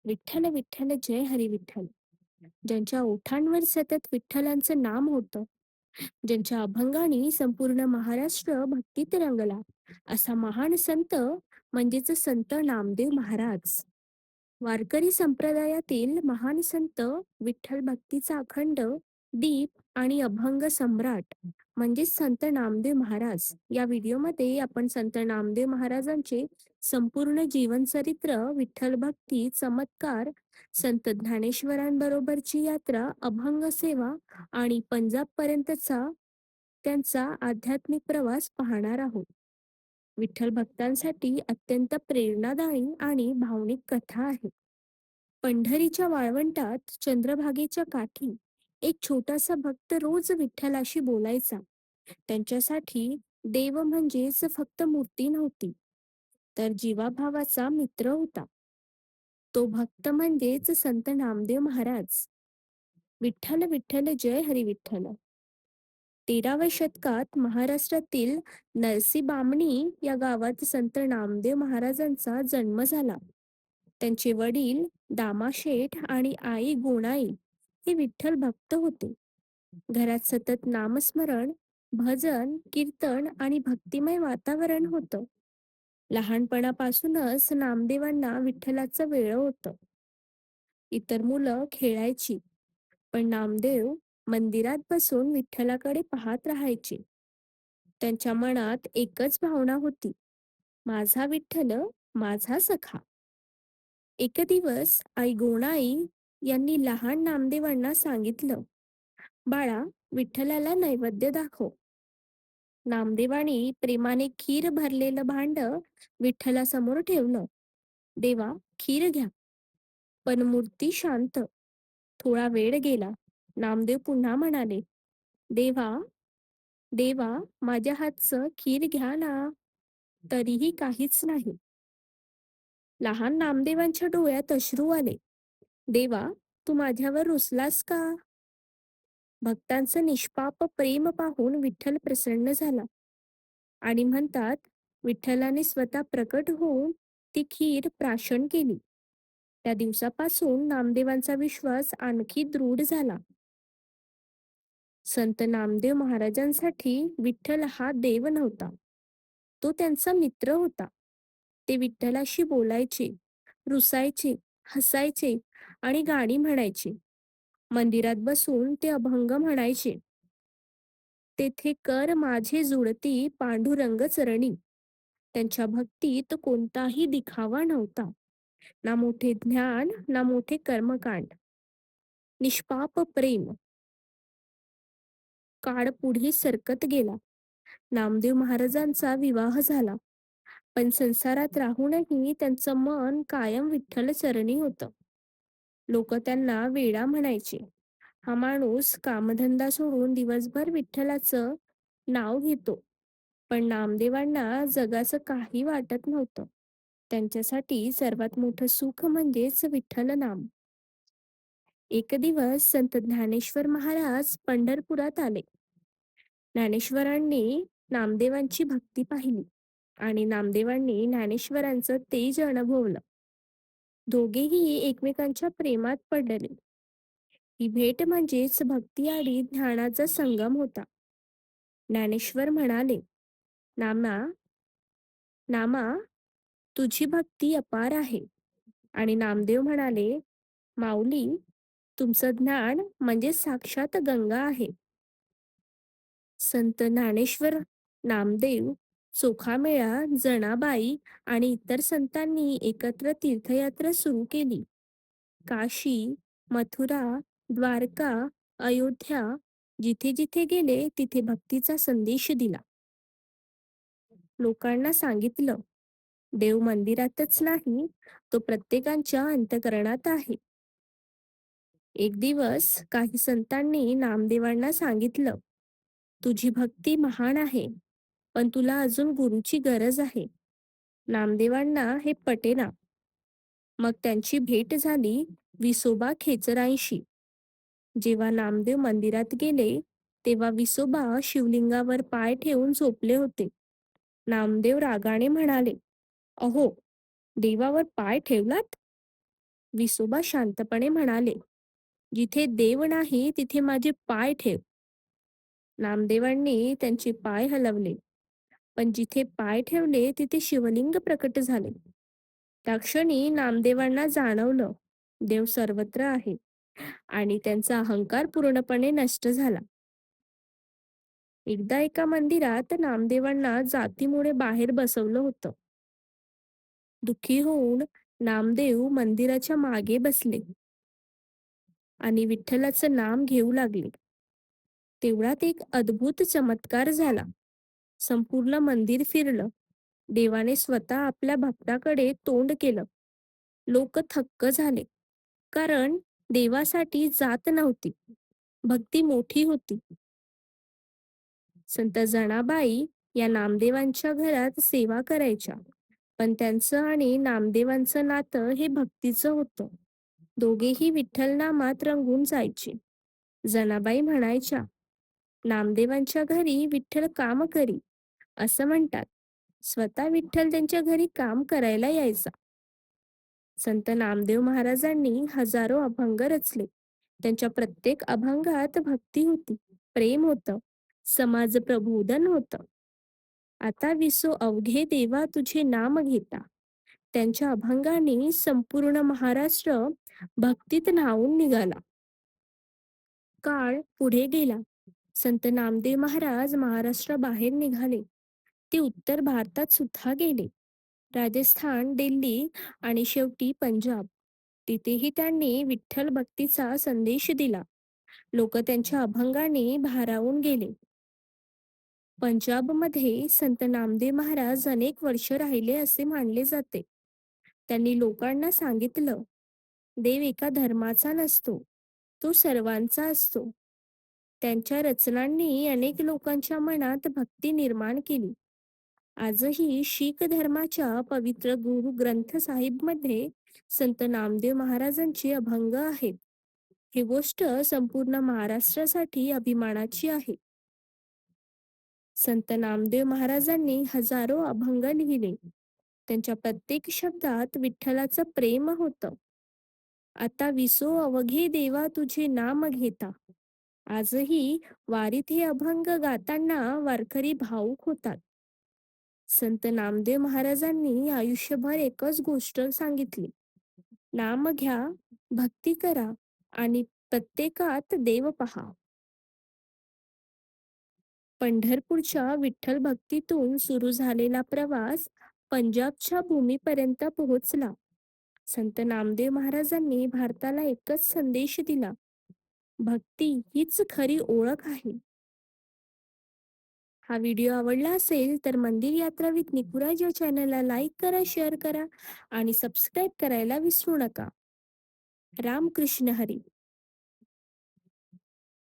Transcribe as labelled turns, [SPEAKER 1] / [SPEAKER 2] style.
[SPEAKER 1] विठ्ठल विठ्ठल जय हरी विठ्ठल. ज्यांच्या ओठांवर सतत विठ्ठलांचं नाम होतं, ज्यांच्या अभंगाने संपूर्ण महाराष्ट्र भक्तीत रंगला, असा महान संत म्हणजेच संत नामदेव महाराज. वारकरी संप्रदायातील महान संत, विठ्ठल भक्तीचा अखंड दीप आणि अभंग सम्राट म्हणजेच संत नामदेव महाराज. या व्हिडिओमध्ये आपण संत नामदेव महाराजांचे संपूर्ण जीवनचरित्र, विठ्ठल भक्ती, चमत्कार, संत ज्ञानेश्वरांबरोबरची यात्रा, अभंग सेवा आणि पंजाबपर्यंतचा त्यांचा आध्यात्मिक प्रवास पाहणार आहोत. विठ्ठल भक्तांसाठी अत्यंत प्रेरणादायी आणि भावनिक कथा आहे. पंढरीच्या वाळवंटात चंद्रभागेच्या काठी एक छोटासा भक्त रोज विठ्ठलाशी बोलायचा. त्यांच्यासाठी देव म्हणजेच फक्त मूर्ती नव्हती, तर जीवाभावाचा मित्र होता. तो भक्त म्हणजेच संत नामदेव महाराज. विठ्ठल विठ्ठल जय हरी विठ्ठल. 13व्या शतकात महाराष्ट्रातील नरसीबामणी या गावात संत नामदेव महाराजांचा जन्म झाला. त्यांचे वडील दामाशेठ आणि आई गोणाई हे विठ्ठल भक्त होते. घरात सतत नामस्मरण, भजन, कीर्तन आणि भक्तिमय वातावरण होतं. लहानपणापासूनच नामदेवांना विठ्ठलाचं वेळ होतं. इतर मुलं खेळायची, पण नामदेव मंदिरात बसून विठ्ठलाकडे पाहत राहायचे. त्यांच्या मनात एकच भावना होती, माझा विठ्ठल, माझा सखा. एक दिवस आई गोणाई यांनी लहान नामदेवांना सांगितलं, बाळा, विठ्ठलाला नैवेद्य दाखव. नामदेवानी प्रेमाने खीर भरलेलं भांड विठ्ठलासमोर ठेवलं. देवा, खीर घ्या. पण मूर्ती शांत. थोडा वेळ गेला. नामदेव पुन्हा म्हणाले, देवा, देवा, माझ्या हातचं खीर घ्या ना. तरीही काहीच नाही. लहान नामदेवांच्या डोळ्यात अश्रू आले. देवा, तू माझ्यावर रुसलास का? भक्तांचं निष्पाप प्रेम पाहून विठ्ठल प्रसन्न झाला आणि म्हणतात, विठ्ठलाने स्वतः प्रकट होऊन ती खीर प्राशन केली. त्या दिवसापासून नामदेवांचा विश्वास आणखी दृढ झाला. संत नामदेव महाराजांसाठी विठ्ठल हा देव नव्हता, तो त्यांचा मित्र होता. ते विठ्ठलाशी बोलायचे, रुसायचे, हसायचे आणि गाणी म्हणायचे. मंदिरात बसून ते अभंग म्हणायचे. तेथे कर माझे जुळती पांडुरंग चरणी. त्यांच्या भक्तीत कोणताही दिखावा नव्हता, ना मोठे ज्ञान, ना मोठे कर्मकांड. निष्पाप प्रेम. काळ पुढे सरकत गेला. नामदेव महाराजांचा विवाह झाला, पण संसारात राहूनही त्यांचं मन कायम विठ्ठल चरणी होतं. लोक त्यांना वेडा म्हणायचे. हा माणूस कामधंदा सोडून दिवसभर विठ्ठलाचं नाव घेतो. पण नामदेवांना जगाचं काही वाटत नव्हतं. त्यांच्यासाठी सर्वात मोठं सुख म्हणजेच विठ्ठल नाम. एक दिवस संत ज्ञानेश्वर महाराज पंढरपुरात आले. ज्ञानेश्वरांनी नामदेवांची भक्ती पाहिली आणि नामदेवांनी ज्ञानेश्वरांचं तेज अनुभवलं. दोघेही एकमेकांच्या प्रेमात पडले. ही भेट म्हणजेच भक्ती आणि ज्ञानाचा संगम होता. ज्ञानेश्वर म्हणाले, नामा, नामा, तुझी भक्ती अपार आहे. आणि नामदेव म्हणाले, माऊली, तुमचं ज्ञान म्हणजे साक्षात गंगा आहे. संत ज्ञानेश्वर, नामदेव, चोखामेळा, जनाबाई आणि इतर संतांनी एकत्र तीर्थयात्रा सुरू केली. काशी, मथुरा, द्वारका, अयोध्या, जिथे जिथे गेले तिथे भक्तीचा संदेश दिला. लोकांना सांगितलं, देव मंदिरातच नाही, तो प्रत्येकाच्या अंतःकरणात आहे. एक दिवस काही संतांनी नामदेवांना सांगितलं, तुझी भक्ती महान आहे, पण तुला अजून गुरुची गरज आहे. नामदेवांना हे पटेना. मग त्यांची भेट झाली विसोबा खेचरांशी. जेव्हा नामदेव मंदिरात गेले, तेव्हा विसोबा शिवलिंगावर पाय ठेवून झोपले होते. नामदेव रागाने म्हणाले, अहो, देवावर पाय ठेवलात? विसोबा शांतपणे म्हणाले, "जिथे देव नाही तिथे माझे पाय ठेव." नामदेवांनी त्यांचे पाय हलवले, पण जिथे पाय ठेवले तिथे शिवलिंग प्रकट झाले. त्या क्षणी नामदेवांना जाणवलं, देव सर्वत्र आहे आणि त्यांचा अहंकार पूर्णपणे नष्ट झाला. एकदा एका मंदिरात नामदेवांना जातीमुळे बाहेर बसवलं होतं. दुःखी होऊन नामदेव मंदिराच्या मागे बसले आणि विठ्ठलाचं नाम घेऊ लागले. तेवढ्यात एक अद्भुत चमत्कार झाला. संपूर्ण मंदिर फिरलं. देवाने स्वतः आपल्या भक्ताकडे तोंड केलं. लोक थक्क झाले. कारण देवासाठी जात नव्हती, भक्ती मोठी होती. संत जनाबाई या नामदेवांच्या घरात सेवा करायच्या. पण त्यांचं आणि नामदेवांचं नातं हे भक्तीचं होतं. दोघेही विठ्ठल नामात रंगून जायचे. जनाबाई म्हणायच्या, नामदेवांच्या घरी विठ्ठल काम करी असं म्हणतात. स्वतः विठ्ठल त्यांच्या घरी काम करायला यायचा. संत नामदेव महाराजांनी हजारो अभंग रचले. त्यांच्या प्रत्येक अभंगात भक्ती होती, प्रेम होतं, समाज प्रबोधन होतं. आता विसो अवघे देवा तुझे नाम घेता. त्यांच्या अभंगाने संपूर्ण महाराष्ट्र भक्तीत न्हाऊन निघाला. काळ पुढे गेला. संत नामदेव महाराज महाराष्ट्राबाहेर निघाले. ते उत्तर भारतात सुद्धा गेले. राजस्थान, दिल्ली आणि शेवटी पंजाब. तिथेही त्यांनी विठ्ठल भक्तीचा संदेश दिला. लोक त्यांच्या अभंगाने भारावून गेले. पंजाबमध्ये संत नामदेव महाराज अनेक वर्ष राहिले असे मानले जाते. त्यांनी लोकांना सांगितलं, देव एका धर्माचा नसतो, तो सर्वांचा असतो. त्यांच्या रचनांनी अनेक लोकांच्या मनात भक्ती निर्माण केली. आजही शीख धर्माच्या पवित्र गुरु ग्रंथ साहिबमध्ये संत नामदेव महाराजांचे अभंग आहेत. ही गोष्ट संपूर्ण महाराष्ट्रासाठी अभिमानाची आहे. संत नामदेव महाराजांनी हजारो अभंग लिहिले. त्यांच्या प्रत्येक शब्दात विठ्ठलाचं प्रेम होतं. आता विसो अवघे देवा तुझे नाम घेता. आजही वारीत हे अभंग गाताना वारकरी भावुक होतात. संत नामदेव महाराजांनी आयुष्यभर एकच गोष्ट सांगितली, नाम घ्या, भक्ती करा आणि प्रत्येकात देव पहा. पंढरपूरच्या विठ्ठल भक्तीतून सुरू झालेला प्रवास पंजाबच्या भूमीपर्यंत पोहोचला. संत नामदेव महाराजांनी भारताला एकच संदेश दिला, भक्ती हीच खरी ओळख आहे. हा व्हिडिओ आवडला असेल तर मंदिर यात्रा विथ निकुराज या चॅनलला लाईक करा, शेअर करा आणि सबस्क्राईब करायला विसरू नका. रामकृष्ण हरी.